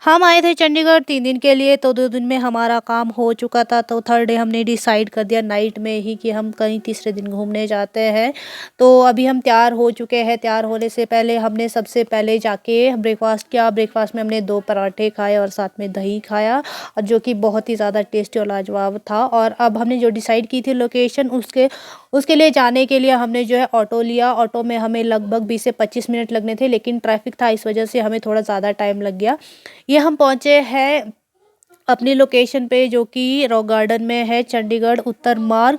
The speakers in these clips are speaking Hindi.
हम आए थे चंडीगढ़ 3 दिन के लिए, तो 2 दिन में हमारा काम हो चुका था, तो थर्ड डे हमने डिसाइड कर दिया नाइट में ही कि हम कहीं तीसरे दिन घूमने जाते हैं। तो अभी हम तैयार हो चुके हैं। तैयार होने से पहले हमने सबसे पहले जाके ब्रेकफ़ास्ट किया। ब्रेकफ़ास्ट में हमने 2 पराठे खाए और साथ में दही खाया, और जो कि बहुत ही ज़्यादा टेस्टी और लाजवाब था। और अब हमने जो डिसाइड की थी लोकेशन, उसके उसके लिए जाने के लिए हमने जो है ऑटो लिया। ऑटो में हमें लगभग 20 से 25 मिनट लगने थे, लेकिन ट्रैफ़िक था, इस वजह से हमें थोड़ा ज़्यादा टाइम लग गया। ये हम पहुँचे हैं अपनी लोकेशन पे, जो कि रॉक गार्डन में है, चंडीगढ़ उत्तर मार्ग।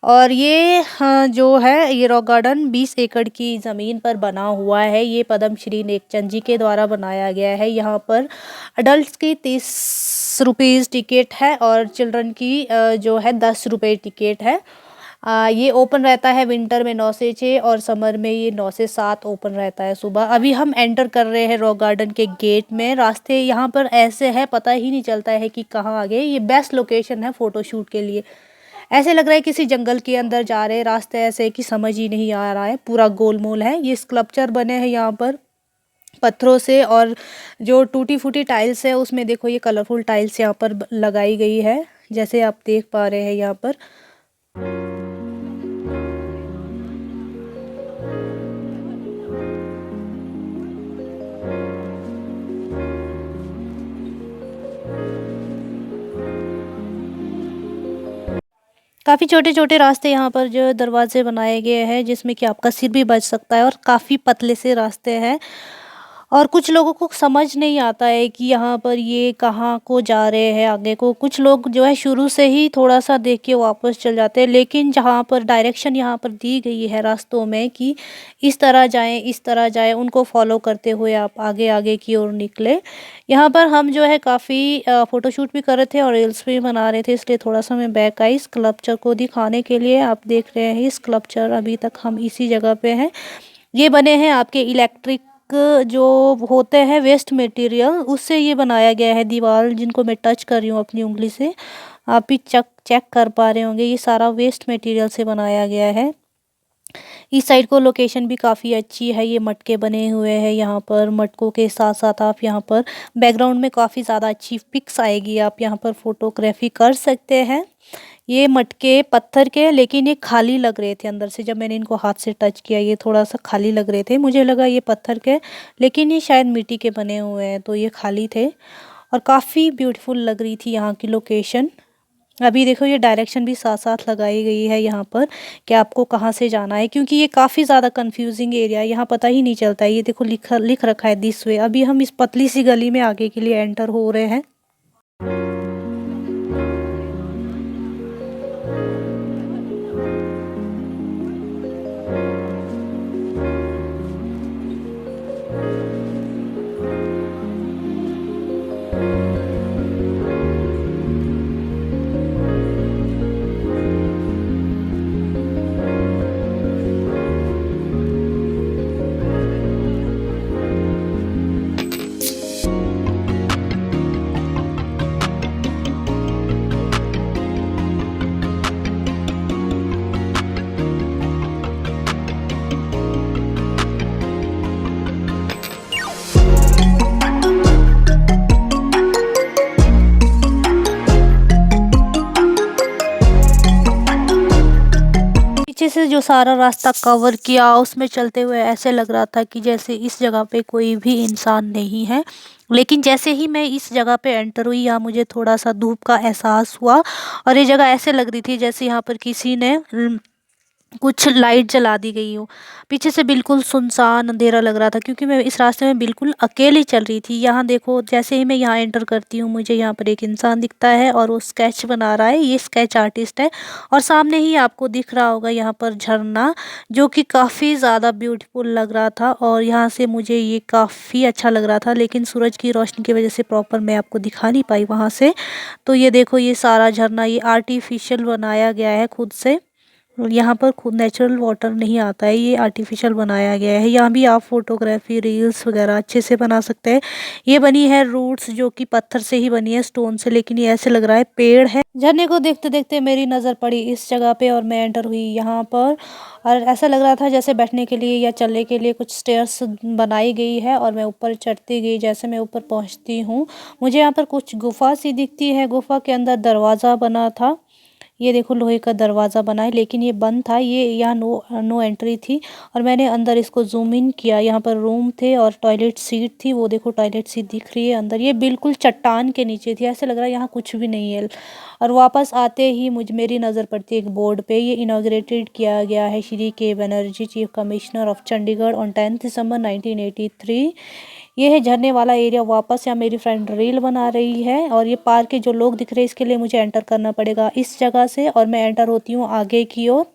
और ये जो है ये रॉक गार्डन 20 एकड़ की ज़मीन पर बना हुआ है। ये पद्मश्री नेकचंद जी के द्वारा बनाया गया है। यहाँ पर अडल्ट्स की 30 रुपीज़ टिकट है और चिल्ड्रन की जो है 10 रुपये टिकट है। ये ओपन रहता है विंटर में 9 से 6 और समर में ये 9 से 7 ओपन रहता है सुबह। अभी हम एंटर कर रहे हैं रॉक गार्डन के गेट में। रास्ते यहाँ पर ऐसे है, पता ही नहीं चलता है कि कहाँ आ गए। ये बेस्ट लोकेशन है फ़ोटोशूट के लिए। ऐसे लग रहा है किसी जंगल के अंदर जा रहे हैं। रास्ते ऐसे है कि समझ ही नहीं आ रहा है, पूरा गोलमोल है। ये स्कल्पचर बने हैं यहाँ पर पत्थरों से, और जो टूटी फूटी टाइल्स है उसमें देखो ये कलरफुल टाइल्स यहाँ पर लगाई गई है, जैसे आप देख पा रहे हैं यहाँ पर। काफ़ी छोटे-छोटे रास्ते यहाँ पर जो दरवाज़े बनाए गए हैं, जिसमें कि आपका सिर भी बच सकता है, और काफ़ी पतले से रास्ते हैं। और कुछ लोगों को समझ नहीं आता है कि यहाँ पर ये कहाँ को जा रहे हैं आगे को। कुछ लोग जो है शुरू से ही थोड़ा-सा देख के वापस चल जाते हैं, लेकिन जहाँ पर डायरेक्शन यहाँ पर दी गई है रास्तों में कि इस तरह जाएँ, उनको फ़ॉलो करते हुए आप आगे-आगे की ओर निकले। यहाँ पर हम जो है काफ़ी फ़ोटोशूट भी कर रहे थे और रील्स भी बना रहे थे, इसलिए थोड़ा-सा मैं बैक आई स्कल्पचर को दिखाने के लिए। आप देख रहे हैं ये स्कल्पचर, अभी तक हम इसी जगह पे हैं। ये बने हैं आपके इलेक्ट्रिक जो होते हैं वेस्ट मटेरियल, उससे ये बनाया गया है। दीवार जिनको मैं टच कर रही हूँ अपनी उंगली से, आप भी चेक चेक कर पा रहे होंगे, ये सारा वेस्ट मटेरियल से बनाया गया है। इस साइड को लोकेशन भी काफ़ी अच्छी है। ये मटके बने हुए हैं यहाँ पर। मटकों के साथ साथ आप यहाँ पर बैकग्राउंड में काफ़ी ज़्यादा अच्छी पिक्स आएगी, आप यहाँ पर फोटोग्राफी कर सकते हैं। ये मटके पत्थर के, लेकिन ये खाली लग रहे थे अंदर से। जब मैंने इनको हाथ से टच किया, ये थोड़ा सा खाली लग रहे थे। मुझे लगा ये पत्थर के, लेकिन ये शायद मिट्टी के बने हुए हैं, तो ये खाली थे। और काफ़ी ब्यूटीफुल लग रही थी यहाँ की लोकेशन। अभी देखो ये डायरेक्शन भी साथ साथ लगाई गई है यहाँ पर कि आपको कहाँ से जाना है, क्योंकि ये काफ़ी ज़्यादा कंफ्यूजिंग एरिया है, यहाँ पता ही नहीं चलता है। ये देखो लिख रखा है दिस वे। अभी हम इस पतली सी गली में आगे के लिए एंटर हो रहे हैं। पीछे से जो सारा रास्ता कवर किया, उसमें चलते हुए ऐसे लग रहा था कि जैसे इस जगह पे कोई भी इंसान नहीं है। लेकिन जैसे ही मैं इस जगह पे एंटर हुई, यहाँ मुझे थोड़ा सा धूप का एहसास हुआ, और ये जगह ऐसे लग रही थी जैसे यहाँ पर किसी ने कुछ लाइट जला दी गई हो। पीछे से बिल्कुल सुनसान अंधेरा लग रहा था, क्योंकि मैं इस रास्ते में बिल्कुल अकेली चल रही थी। यहाँ देखो, जैसे ही मैं यहाँ एंटर करती हूँ, मुझे यहाँ पर एक इंसान दिखता है और वो स्केच बना रहा है। ये स्केच आर्टिस्ट है। और सामने ही आपको दिख रहा होगा यहाँ पर झरना, जो कि काफ़ी ज़्यादा ब्यूटीफुल लग रहा था, और यहाँ से मुझे ये काफ़ी अच्छा लग रहा था। लेकिन सूरज की रोशनी की वजह से प्रॉपर मैं आपको दिखा नहीं पाई वहाँ से। तो ये देखो, ये सारा झरना ये आर्टिफिशियल बनाया गया है खुद से। यहाँ पर खुद नेचुरल वाटर नहीं आता है, ये आर्टिफिशियल बनाया गया है। यहाँ भी आप फोटोग्राफी रील्स वगैरह अच्छे से बना सकते हैं। ये बनी है रूट्स जो कि पत्थर से ही बनी है, स्टोन से, लेकिन ये ऐसे लग रहा है पेड़ है। झरने को देखते देखते मेरी नज़र पड़ी इस जगह पे और मैं एंटर हुई यहाँ पर। और ऐसा लग रहा था जैसे बैठने के लिए या चलने के लिए कुछ स्टेयर्स बनाई गई है और मैं ऊपर चढ़ती गई। जैसे मैं ऊपर पहुँचती हूँ, मुझे यहाँ पर कुछ गुफा सी दिखती है। गुफा के अंदर दरवाज़ा बना था। ये देखो लोहे का दरवाज़ा बना है, लेकिन ये बंद था। ये यहाँ नो एंट्री थी। और मैंने अंदर इसको ज़ूम इन किया। यहाँ पर रूम थे और टॉयलेट सीट थी। वो देखो टॉयलेट सीट दिख रही है अंदर। ये बिल्कुल चट्टान के नीचे थी, ऐसे लग रहा है यहाँ कुछ भी नहीं है। और वापस आते ही मेरी नज़र पड़ती है एक बोर्ड पे। ये इनाग्रेटेड किया गया है श्री के Banerjee, chief commissioner of Chandigarh, on 10 दिसंबर 1983। ये है झरने वाला एरिया। वापस यहाँ मेरी फ्रेंड रील बना रही है। और ये पार्क के जो लोग दिख रहे हैं, इसके लिए मुझे एंटर करना पड़ेगा इस जगह से। और मैं एंटर होती हूँ आगे की ओर।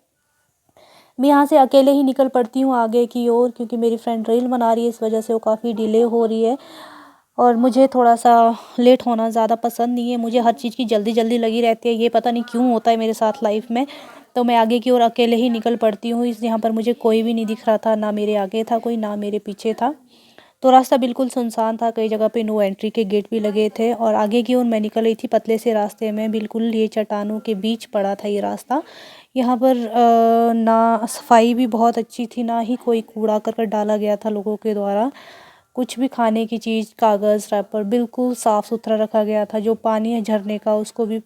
मैं यहाँ से अकेले ही निकल पड़ती हूँ आगे की ओर, क्योंकि मेरी फ्रेंड रील बना रही है, इस वजह से वो काफ़ी डिले हो रही है। और मुझे थोड़ा सा लेट होना ज़्यादा पसंद नहीं है। मुझे हर चीज़ की जल्दी जल्दी लगी रहती है, ये पता नहीं क्यों होता है मेरे साथ लाइफ में। तो मैं आगे की ओर अकेले ही निकल पड़ती हूँ। इस यहाँ पर मुझे कोई भी नहीं दिख रहा था, ना मेरे आगे था कोई, ना मेरे पीछे था। तो रास्ता बिल्कुल सुनसान था। कई जगह पे नो एंट्री के गेट भी लगे थे। और आगे की ओर मैं निकल रही थी पतले से रास्ते में। बिल्कुल ये चट्टानों के बीच पड़ा था ये रास्ता। यहाँ पर ना सफाई भी बहुत अच्छी थी, ना ही कोई कूड़ा करकट डाला गया था लोगों के द्वारा। कुछ भी खाने की चीज़, कागज़, रैपर बिल्कुल साफ़ सुथरा रखा गया था। जो पानी है झरने का, उसको भी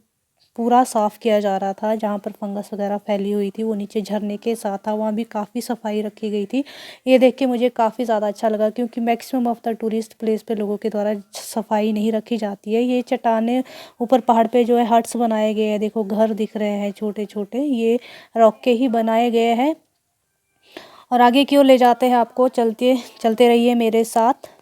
पूरा साफ़ किया जा रहा था। जहाँ पर फंगस वगैरह फैली हुई थी वो नीचे झरने के साथ था, वहाँ भी काफ़ी सफाई रखी गई थी। ये देख के मुझे काफ़ी ज़्यादा अच्छा लगा, क्योंकि maximum of the tourist place पे लोगों के द्वारा सफाई नहीं रखी जाती है। ये चट्टाने ऊपर पहाड़ पे जो है हट्स बनाए गए हैं, देखो घर दिख रहे हैं छोटे छोटे, ये रॉक के ही बनाए गए हैं। और आगे की ओर ले जाते हैं आपको, चलते चलते रहिए मेरे साथ।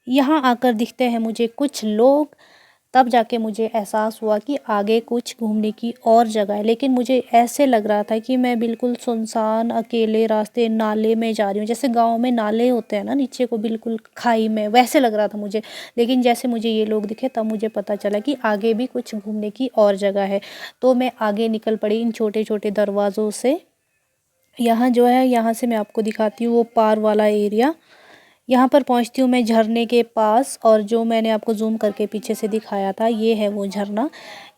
यहाँ आकर दिखते हैं मुझे कुछ लोग। तब जाके मुझे एहसास हुआ कि आगे कुछ घूमने की और जगह है। लेकिन मुझे ऐसे लग रहा था कि मैं बिल्कुल सुनसान अकेले रास्ते नाले में जा रही हूँ। जैसे गांव में नाले होते हैं ना नीचे को बिल्कुल खाई में, वैसे लग रहा था मुझे। लेकिन जैसे मुझे ये लोग दिखे तब मुझे पता चला कि आगे भी कुछ घूमने की और जगह है। तो मैं आगे निकल पड़ी इन छोटे छोटे दरवाज़ों से। यहाँ जो है, यहाँ से मैं आपको दिखाती हूँ वो पार वाला एरिया। यहाँ पर पहुँचती हूँ मैं झरने के पास। और जो मैंने आपको जूम करके पीछे से दिखाया था, ये है वो झरना।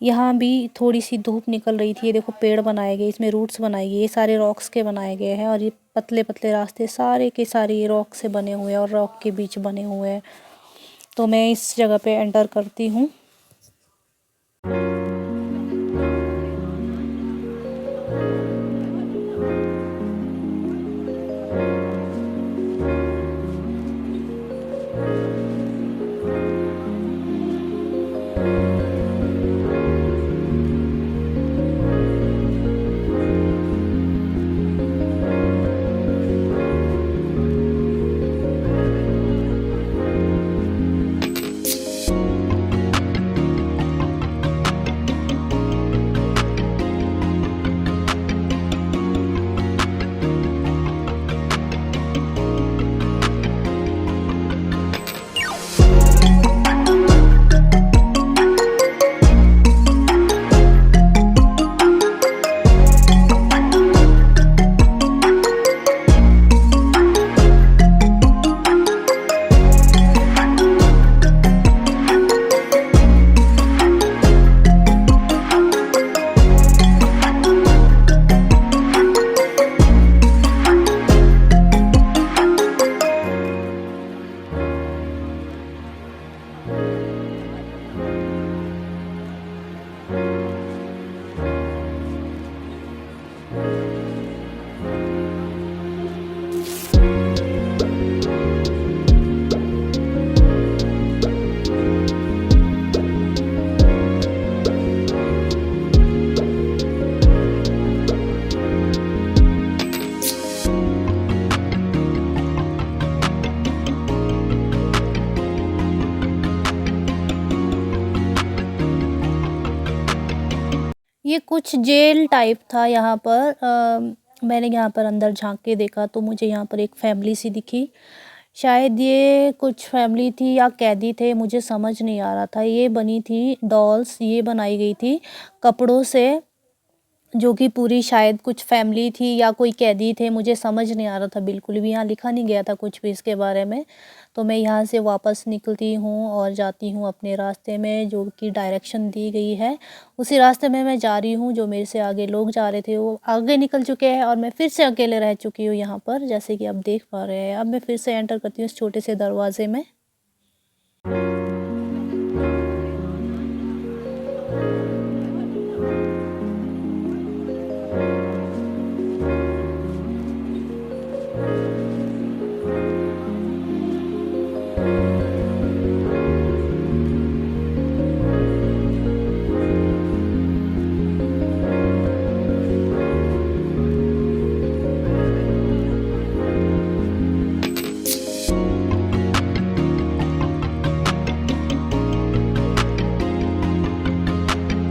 यहाँ भी थोड़ी सी धूप निकल रही थी। ये देखो पेड़ बनाए गए, इसमें रूट्स बनाए गए, ये सारे रॉक्स के बनाए गए हैं। और ये पतले पतले रास्ते सारे के सारे ये रॉक से बने हुए हैं और रॉक के बीच बने हुए हैं। तो मैं इस जगह पे एंटर करती हूँ। ये कुछ जेल टाइप था यहाँ पर। मैंने यहाँ पर अंदर झाँक के देखा तो मुझे यहाँ पर एक फैमिली सी दिखी। शायद ये कुछ फैमिली थी या कैदी थे, मुझे समझ नहीं आ रहा था। ये बनी थी डॉल्स, ये बनाई गई थी कपड़ों से, जो कि पूरी शायद कुछ फैमिली थी या कोई कैदी थे, मुझे समझ नहीं आ रहा था बिल्कुल भी। यहाँ लिखा नहीं गया था कुछ भी इसके बारे में। तो मैं यहाँ से वापस निकलती हूँ और जाती हूँ अपने रास्ते में, जो कि डायरेक्शन दी गई है उसी रास्ते में मैं जा रही हूँ। जो मेरे से आगे लोग जा रहे थे वो आगे निकल चुके हैं और मैं फिर से अकेले रह चुकी हूँ यहाँ पर, जैसे कि आप देख पा रहे हैं। अब मैं फिर से एंटर करती हूँ इस छोटे से दरवाजे में।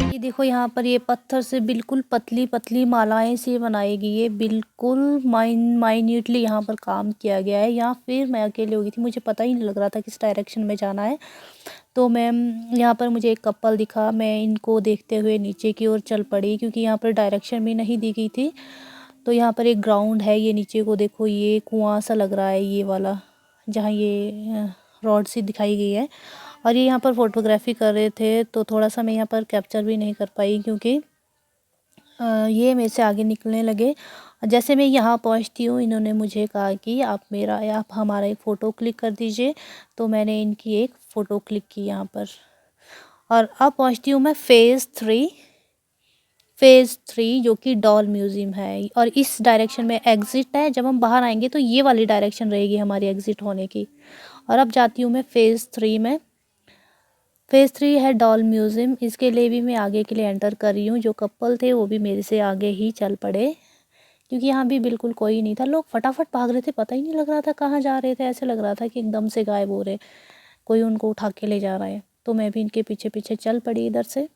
ये देखो यहाँ पर ये पत्थर से बिल्कुल पतली-पतली मालाएँ सी बनाई गई है। बिल्कुल माइन्यूटली यहाँ पर काम किया गया है। या फिर मैं अकेले हो गई थी, मुझे पता ही नहीं लग रहा था किस डायरेक्शन में जाना है। तो मैं यहाँ पर मुझे एक कपल दिखा, मैं इनको देखते हुए नीचे की ओर चल पड़ी, क्योंकि यहाँ पर डायरेक्शन भी नहीं दी गई थी। तो यहाँ पर एक ग्राउंड है, ये नीचे को देखो, ये कुआँ सा लग रहा है ये वाला, जहाँ ये रॉड सी दिखाई गई है। और ये यहाँ पर फ़ोटोग्राफी कर रहे थे, तो थोड़ा-सा मैं यहाँ पर कैप्चर भी नहीं कर पाई, क्योंकि ये मेरे से आगे निकलने लगे। जैसे मैं यहाँ पहुँचती हूँ, इन्होंने मुझे कहा कि आप हमारा एक फ़ोटो क्लिक कर दीजिए। तो मैंने इनकी एक फ़ोटो क्लिक की यहाँ पर। और अब पहुँचती हूँ मैं फ़ेज़ 3, जो कि डॉल म्यूज़ियम है। और इस डायरेक्शन में एग्ज़िट है, जब हम बाहर आएँगे तो ये वाली डायरेक्शन रहेगी हमारी एग्ज़िट होने की। और अब जाती हूँ मैं फ़ेज़ 3 में। फ़ेज़ 3 है डॉल म्यूज़ियम, इसके लिए भी मैं आगे के लिए एंटर कर रही हूँ। जो कपल थे वो भी मेरे से आगे ही चल पड़े, क्योंकि यहाँ भी बिल्कुल कोई नहीं था। लोग फटाफट भाग रहे थे, पता ही नहीं लग रहा था कहाँ जा रहे थे। ऐसे लग रहा था कि एकदम से गायब हो रहे, कोई उनको उठा के ले जा रहा है। तो मैं भी इनके पीछे-पीछे चल पड़ी इधर से।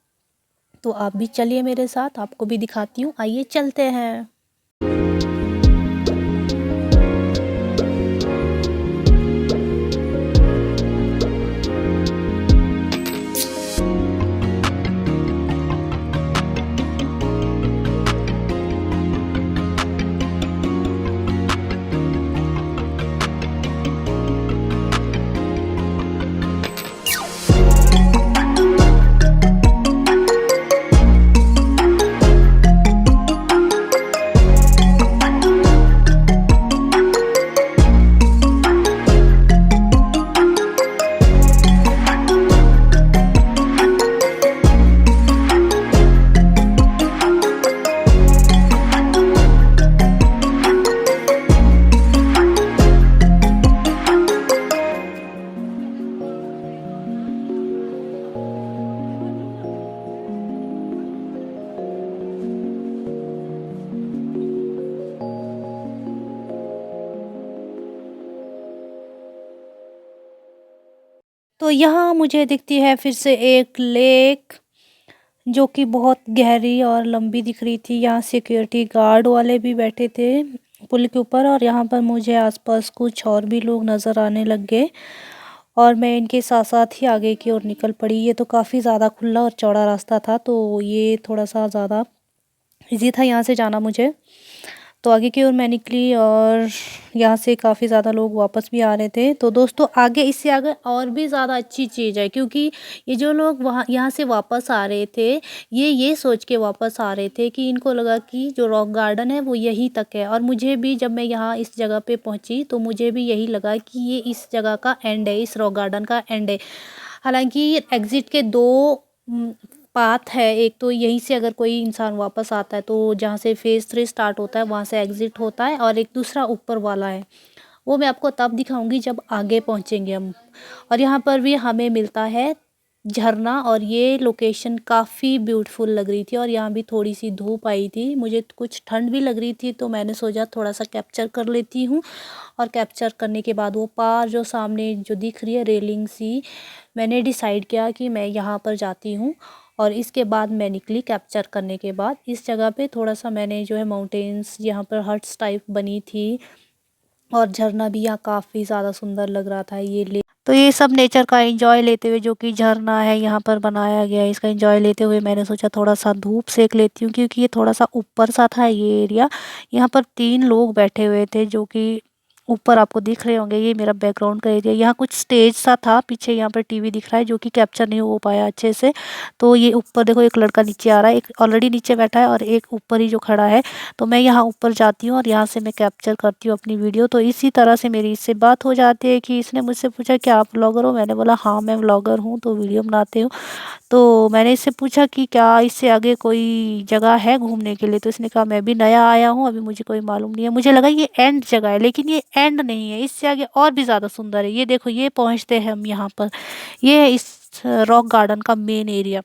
तो आप भी चलिए मेरे साथ, आपको भी दिखाती हूँ, आइए चलते हैं। तो यहाँ मुझे दिखती है फिर से एक लेक, जो कि बहुत गहरी और लंबी दिख रही थी। यहाँ सिक्योरिटी गार्ड वाले भी बैठे थे पुल के ऊपर, और यहाँ पर मुझे आसपास कुछ और भी लोग नज़र आने लग गए, और मैं इनके साथ-साथ ही आगे की ओर निकल पड़ी। ये तो काफ़ी ज़्यादा खुला और चौड़ा रास्ता था, तो ये थोड़ा-सा ज़्यादा ईज़ी था यहाँ से जाना मुझे। तो आगे की ओर मैं निकली, और यहाँ से काफ़ी ज़्यादा लोग वापस भी आ रहे थे। तो दोस्तों आगे, इससे आगे और भी ज़्यादा अच्छी चीज़ है, क्योंकि ये जो लोग वहाँ यहाँ से वापस आ रहे थे, ये सोच के वापस आ रहे थे कि इनको लगा कि जो रॉक गार्डन है वो यहीं तक है। और मुझे भी, जब मैं यहाँ इस जगह पे पहुँची, तो मुझे भी यही लगा कि ये इस जगह का एंड है, इस रॉक गार्डन का एंड है। हालाँकि एग्ज़िट के 2 पाथ है। एक तो यहीं से अगर कोई इंसान वापस आता है, तो जहाँ से फ़ेज़ 3 स्टार्ट होता है वहाँ से एग्ज़िट होता है, और एक दूसरा ऊपर वाला है, वो मैं आपको तब दिखाऊंगी जब आगे पहुँचेंगे हम। और यहाँ पर भी हमें मिलता है झरना, और ये लोकेशन काफ़ी ब्यूटीफुल लग रही थी। और यहाँ भी थोड़ी सी धूप आई थी, मुझे कुछ ठंड भी लग रही थी, तो मैंने सोचा थोड़ा सा कैप्चर कर लेती हूँ। और कैप्चर करने के बाद वो पार जो सामने जो दिख रही है रेलिंग सी, मैंने डिसाइड किया कि मैं यहाँ पर जाती हूँ और इसके बाद मैं निकली कैप्चर करने के बाद। इस जगह पे थोड़ा-सा मैंने जो है माउंटेन्स, यहाँ पर हट्स टाइप बनी थी और झरना भी यहाँ काफ़ी ज़्यादा सुंदर लग रहा था। तो ये सब नेचर का एंजॉय लेते हुए, जो कि झरना है यहाँ पर बनाया गया है, इसका एंजॉय लेते हुए मैंने सोचा थोड़ा-सा धूप सेक लेती हूँ, क्योंकि ये थोड़ा-सा ऊपर सा था ये एरिया। यहाँ पर 3 लोग बैठे हुए थे, जो कि ऊपर आपको दिख रहे होंगे, ये मेरा बैकग्राउंड का एरिया। यहाँ कुछ स्टेज सा था, पीछे यहाँ पर टीवी दिख रहा है, जो कि कैप्चर नहीं हो पाया अच्छे से। तो ये ऊपर देखो, एक लड़का नीचे आ रहा है, एक ऑलरेडी नीचे बैठा है और एक ऊपर ही जो खड़ा है। तो मैं यहाँ ऊपर जाती हूँ और यहाँ से मैं कैप्चर करती हूँ अपनी वीडियो। तो इसी तरह से मेरी इससे बात हो जाती है कि इसने मुझसे पूछा कि आप व्लॉगर हो? मैंने बोला हाँ, मैं व्लॉगर हूँ, तो वीडियो बनाती हूँ। तो मैंने इससे पूछा कि क्या इससे आगे कोई जगह है घूमने के लिए? तो इसने कहा मैं भी नया आया हूँ, अभी मुझे कोई मालूम नहीं है। मुझे लगा ये एंड जगह है, लेकिन ये एंड नहीं है, इससे आगे और भी ज़्यादा सुंदर है। ये देखो, ये पहुँचते हैं हम यहाँ पर। ये है इस रॉक गार्डन का मेन एरिया।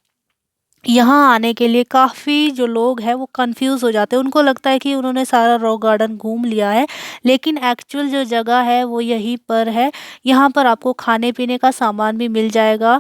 यहाँ आने के लिए काफ़ी जो लोग हैं वो कंफ्यूज हो जाते हैं। उनको लगता है कि उन्होंने सारा रॉक गार्डन घूम लिया है, लेकिन एक्चुअल जो जगह है वो यहीं पर है। यहाँ पर आपको खाने पीने का सामान भी मिल जाएगा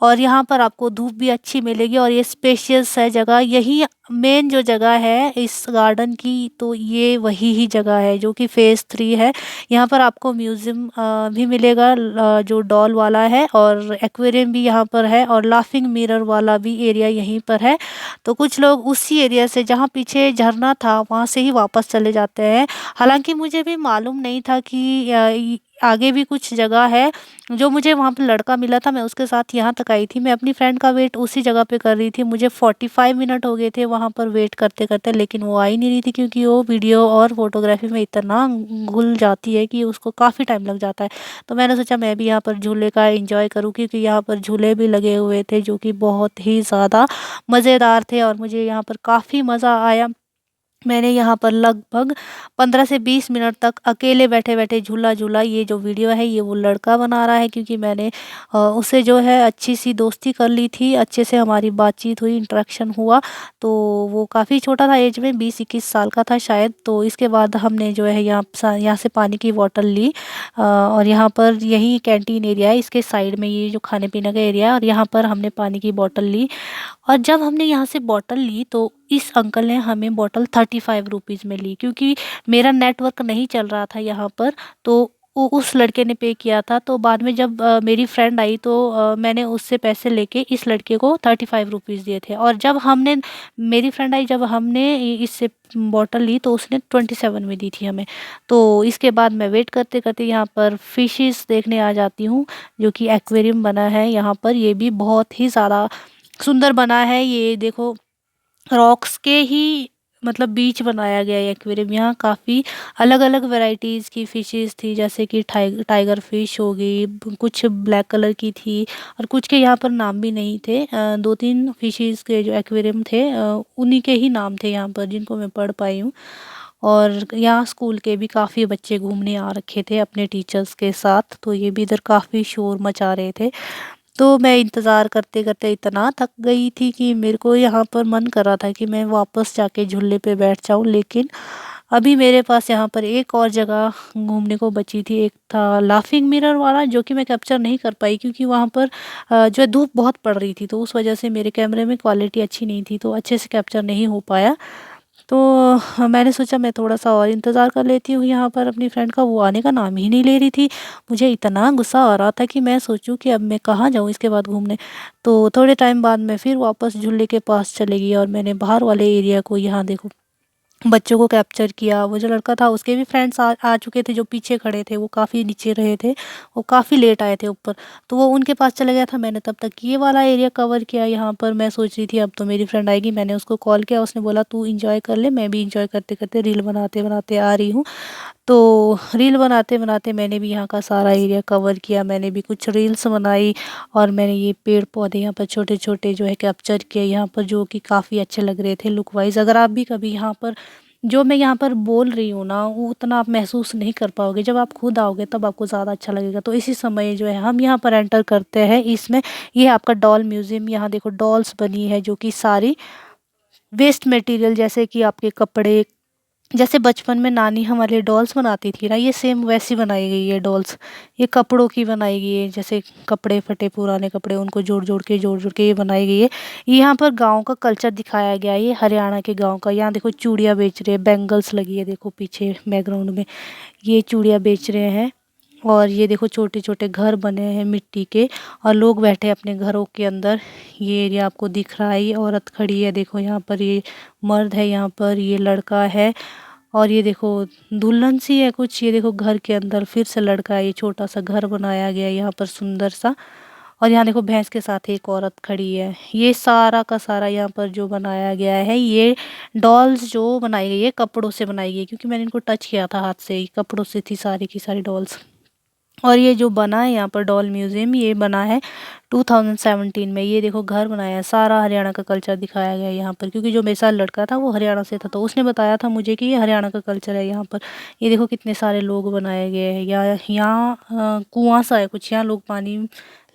और यहाँ पर आपको धूप भी अच्छी मिलेगी और ये स्पेशियस है जगह। यही मेन जो जगह है इस गार्डन की, तो ये वही ही जगह है जो कि फ़ेज़ 3 है। यहाँ पर आपको म्यूज़ियम भी मिलेगा, जो डॉल वाला है, और एक्वेरियम भी यहाँ पर है, और लाफिंग मिरर वाला भी एरिया यहीं पर है। तो कुछ लोग उसी एरिया से, जहाँ पीछे झरना था, वहाँ से ही वापस चले जाते हैं। हालाँकि मुझे भी मालूम नहीं था कि आगे भी कुछ जगह है। जो मुझे वहाँ पे लड़का मिला था, मैं उसके साथ यहाँ तक आई थी। मैं अपनी फ्रेंड का वेट उसी जगह पे कर रही थी। मुझे 45 मिनट हो गए थे वहाँ पर वेट करते-करते, लेकिन वो आ ही नहीं रही थी, क्योंकि वो वीडियो और फ़ोटोग्राफ़ी में इतना घुल जाती है कि उसको काफ़ी टाइम लग जाता है। तो मैंने सोचा मैं भी यहाँ पर झूले का एन्जॉय करूँ, क्योंकि यहाँ पर झूले भी लगे हुए थे, जो कि बहुत ही ज़्यादा मज़ेदार थे और मुझे यहाँ पर काफ़ी मज़ा आया। मैंने यहाँ पर लगभग 15 से 20 मिनट तक अकेले बैठे-बैठे झूला झूला। ये जो वीडियो है ये वो लड़का बना रहा है, क्योंकि मैंने उससे जो है अच्छी-सी दोस्ती कर ली थी, अच्छे से हमारी बातचीत हुई, इंटरेक्शन हुआ। तो वो काफ़ी छोटा था एज में, 20-21 साल का था शायद। तो इसके बाद हमने जो है यहाँ से पानी की बॉटल ली, और यहाँ पर यही कैंटीन एरिया है, इसके साइड में ये जो खाने-पीने का एरिया है, और यहाँ पर हमने पानी की बॉटल ली। और जब हमने यहाँ से बॉटल ली, तो इस अंकल ने हमें बॉटल 35 रुपीज़ में ली, क्योंकि मेरा नेटवर्क नहीं चल रहा था यहाँ पर। तो उस लड़के ने पे किया था। तो बाद में जब मेरी फ्रेंड आई, तो मैंने उससे पैसे लेके इस लड़के को 35 रुपीज़ दिए थे। और जब हमने मेरी फ्रेंड आई, जब हमने इससे बॉटल ली, तो उसने 27 में दी थी हमें। तो इसके बाद मैं वेट करते करते यहाँ पर फिशेस देखने आ जाती हूँ, जो कि एक्वेरियम बना है यहाँ पर। ये भी बहुत ही ज़्यादा सुंदर बना है। ये देखो, रॉक्स के ही मतलब बीच बनाया गया है एक्वेरियम। यहाँ काफ़ी अलग-अलग वैराइटीज़ की फ़िशेज़ थी, जैसे कि टाइगर फ़िश हो गई, कुछ ब्लैक कलर की थी, और कुछ के यहाँ पर नाम भी नहीं थे। 2-3 फ़िशेज़ के जो एक्वेरियम थे, उन्हीं के ही नाम थे यहाँ पर, जिनको मैं पढ़ पाई हूँ। और यहाँ स्कूल के भी काफ़ी बच्चे घूमने आ रखे थे अपने टीचर्स के साथ, तो ये भी इधर काफ़ी शोर मचा रहे थे। तो मैं इंतज़ार करते-करते इतना थक गई थी कि मेरे को यहाँ पर मन कर रहा था कि मैं वापस जाके झूले पे बैठ जाऊँ, लेकिन अभी मेरे पास यहाँ पर एक और जगह घूमने को बची थी। एक था लाफिंग मिरर वाला, जो कि मैं कैप्चर नहीं कर पाई, क्योंकि वहाँ पर जो है धूप बहुत पड़ रही थी, तो उस वजह से मेरे कैमरे में क्वालिटी अच्छी नहीं थी, तो अच्छे से कैप्चर नहीं हो पाया। तो मैंने सोचा मैं थोड़ा-सा और इंतज़ार कर लेती हूँ यहाँ पर अपनी फ्रेंड का, वो आने का नाम ही नहीं ले रही थी। मुझे इतना गुस्सा आ रहा था कि मैं सोचूँ कि अब मैं कहाँ जाऊँ इसके बाद घूमने। तो थोड़े टाइम बाद मैं फिर वापस झूले के पास चली गई और मैंने बाहर वाले एरिया को, यहाँ देखो, बच्चों को कैप्चर किया। वो जो लड़का था, उसके भी फ्रेंड्स आ आ चुके थे, जो पीछे खड़े थे, वो काफ़ी नीचे रहे थे, वो काफ़ी लेट आए थे ऊपर। तो वो उनके पास चला गया था, मैंने तब तक ये वाला एरिया कवर किया। यहाँ पर मैं सोच रही थी अब तो मेरी फ्रेंड आएगी, मैंने उसको कॉल किया, उसने बोला तू एन्जॉय कर ले, मैं भी एन्जॉय करते-करते रील बनाते-बनाते आ रही हूँ। तो रील बनाते-बनाते मैंने भी यहाँ का सारा एरिया कवर किया, मैंने भी कुछ रील्स बनाई, और मैंने ये पेड़-पौधे यहाँ पर छोटे-छोटे जो है कैप्चर किए यहाँ पर, जो कि काफ़ी अच्छे लग रहे थे लुक वाइज़। अगर आप भी कभी यहाँ पर, जो मैं यहाँ पर बोल रही हूँ ना, वो उतना आप महसूस नहीं कर पाओगे, जब आप खुद आओगे तब आपको ज़्यादा अच्छा लगेगा। तो इसी समय जो है हम यहाँ पर एंटर करते हैं इसमें। ये है आपका डॉल म्यूज़ियम। यहाँ देखो डॉल्स बनी है, जो कि सारी वेस्ट मटेरियल, जैसे कि आपके कपड़े, जैसे बचपन में नानी हमारे डॉल्स बनाती थी ना, ये सेम वैसी बनाई गई है डॉल्स। ये कपड़ों की बनाई गई है, जैसे कपड़े फटे पुराने कपड़े उनको जोड़ जोड़ के ये बनाई गई है। ये यहाँ पर गाँव का कल्चर दिखाया गया है, ये हरियाणा के गाँव का। यहाँ देखो चूड़ियाँ बेच रहे हैं, बैंगल्स लगी है, देखो पीछे बैकग्राउंड में ये चूड़ियाँ बेच रहे हैं। और ये देखो छोटे छोटे घर बने हैं मिट्टी के, और लोग बैठे हैं अपने घरों के अंदर। ये एरिया आपको दिख रहा है, ये औरत खड़ी है, देखो यहाँ पर ये मर्द है, यहाँ पर ये लड़का है। और ये देखो दुल्हन सी है कुछ, ये देखो घर के अंदर फिर से लड़का है, ये छोटा सा घर बनाया गया है यहाँ पर सुंदर सा। और यहाँ देखो भैंस के साथ एक औरत खड़ी है। ये सारा का सारा यहाँ पर जो बनाया गया है, ये डॉल्स जो बनाई गई है कपड़ों से बनाई गई है, क्योंकि मैंने इनको टच किया था हाथ से, कपड़ों से थी सारी की सारी डॉल्स। और ये जो बना है यहाँ पर डॉल म्यूजियम, ये बना है 2017 में। ये देखो घर बनाया है, सारा हरियाणा का कल्चर दिखाया गया है यहाँ पर, क्योंकि जो मेरे साथ लड़का था वो हरियाणा से था, तो उसने बताया था मुझे कि ये हरियाणा का कल्चर है यहाँ पर। ये देखो कितने सारे लोग बनाए गए हैं। यहाँ कुआं सा है कुछ, यहाँ लोग पानी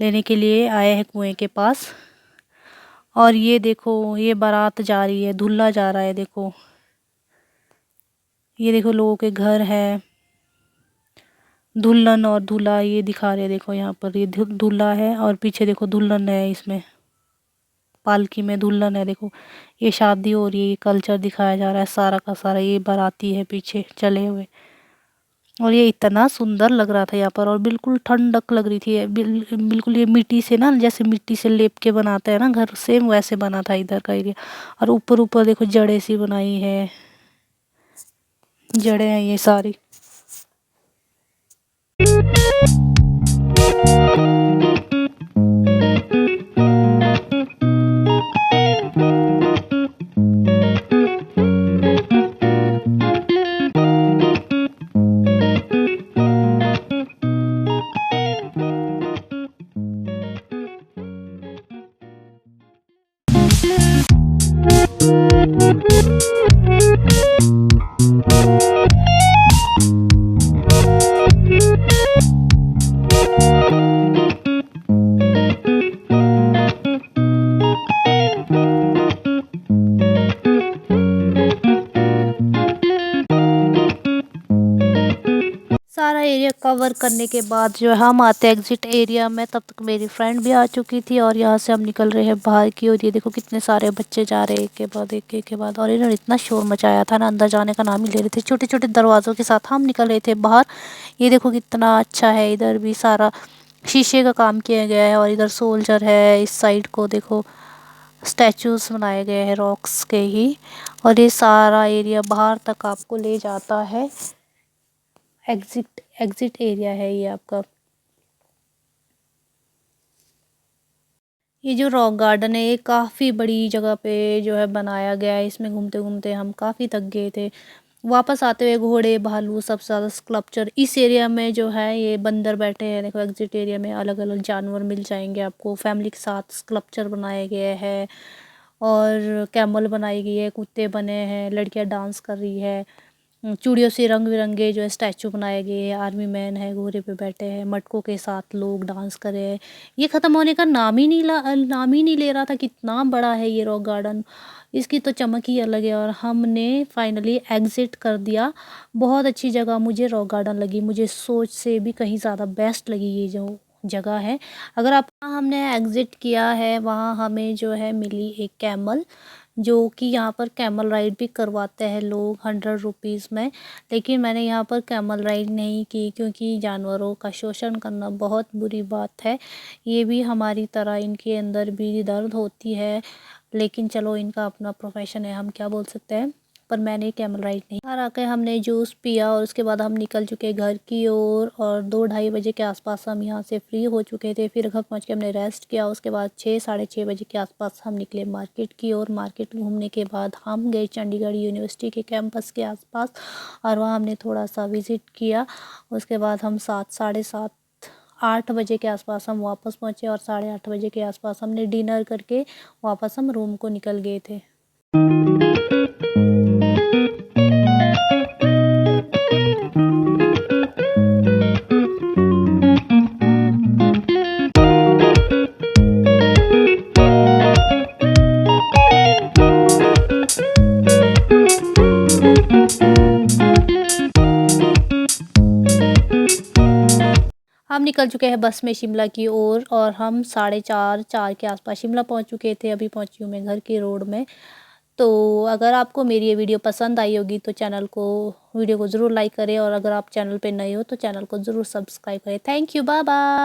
लेने के लिए आए हैं कुएं के पास। और ये देखो ये बारात जा रही है, दूल्हा जा रहा है, देखो ये देखो लोगों के घर है। दुल्हन और दूल्हा ये दिखा रहे हैं, देखो यहाँ पर ये दूल्हा है और पीछे देखो दुल्हन है, इसमें पालकी में दुल्हन है, देखो ये शादी हो रही है, ये कल्चर दिखाया जा रहा है सारा का सारा। ये बाराती है पीछे चले हुए, और ये इतना सुंदर लग रहा था यहाँ पर, और बिल्कुल ठंडक लग रही थी। बिल्कुल ये मिट्टी से ना, जैसे मिट्टी से लेप के बनाते हैं ना घर, सेम वैसे बना था इधर का एरिया। और ऊपर ऊपर देखो जड़ें सी बनाई है, जड़ें हैं ये सारी। सारा एरिया कवर करने के बाद जो है हम आते हैं एग्जिट एरिया में, तब तक मेरी फ्रेंड भी आ चुकी थी, और यहाँ से हम निकल रहे हैं बाहर की। और ये देखो कितने सारे बच्चे जा रहे हैं एक के बाद एक के बाद, और इन्होंने इतना शोर मचाया था ना, अंदर जाने का नाम ही ले रहे थे। छोटे छोटे दरवाज़ों के साथ हम निकल रहे थे बाहर। ये देखो कितना अच्छा है, इधर भी सारा शीशे का काम किया गया है, और इधर सोल्जर है, इस साइड को देखो स्टैचूज बनाए गए हैं रॉक्स के ही। और ये सारा एरिया बाहर तक आपको ले जाता है। एग्जिट एग्जिट एरिया है ये आपका। ये जो रॉक गार्डन है ये काफ़ी बड़ी जगह पे जो है बनाया गया है। इसमें घूमते घूमते हम काफ़ी थक गए थे। वापस आते हुए घोड़े भालू सबसे ज़्यादा स्कल्पचर इस एरिया में जो है, ये बंदर बैठे हैं, देखो एग्जिट एरिया में अलग अलग जानवर मिल जाएंगे आपको। फैमिली के साथ स्कल्पचर बनाए गए हैं, और कैमल बनाई गई है, कुत्ते बने हैं, लड़कियां डांस कर रही है। चूड़ियों से रंग बिरंगे जो है स्टैचू बनाए गए हैं, आर्मी मैन है घोड़े पे बैठे हैं, मटकों के साथ लोग डांस कर रहे हैं। ये ख़त्म होने का नाम ही नहीं ले रहा था, कितना बड़ा है ये रॉक गार्डन। इसकी तो चमक ही अलग है। और हमने फाइनली एग्ज़िट कर दिया। बहुत अच्छी जगह मुझे रॉक गार्डन लगी, मुझे सोच से भी कहीं ज़्यादा बेस्ट लगी ये जो जगह है। अगर आप हमने एग्ज़िट किया है, वहाँ हमें जो है मिली एक कैमल, जो कि यहाँ पर कैमल राइड भी करवाते हैं लोग 100 रुपीज़ में। लेकिन मैंने यहाँ पर कैमल राइड नहीं की, क्योंकि जानवरों का शोषण करना बहुत बुरी बात है। ये भी हमारी तरह इनके अंदर भी दर्द होती है, लेकिन चलो इनका अपना प्रोफेशन है, हम क्या बोल सकते हैं। पर मैंने कैमल राइड नहीं। घर आके हमने जूस पिया, और उसके बाद हम निकल चुके घर की ओर। और 2-2:30 बजे के आसपास हम यहाँ से फ्री हो चुके थे। फिर घर पहुँच के हमने रेस्ट किया। उसके बाद 6-6:30 बजे के आसपास हम निकले मार्केट की ओर। मार्केट घूमने के बाद हम गए चंडीगढ़ यूनिवर्सिटी के कैंपस के आसपास, और वहाँ हमने थोड़ा सा विज़िट किया। उसके बाद हम 7-7:30-8 बजे के आसपास हम वापस पहुँचे, और 8:30 बजे के आसपास हमने डिनर करके वापस हम रूम को निकल गए थे। निकल चुके हैं बस में शिमला की ओर और हम 4:30 के आसपास शिमला पहुंच चुके थे। अभी पहुंची हूँ मैं घर की रोड में। तो अगर आपको मेरी ये वीडियो पसंद आई होगी तो वीडियो को ज़रूर लाइक करें, और अगर आप चैनल पे नए हो तो चैनल को ज़रूर सब्सक्राइब करें। Thank you, bye bye.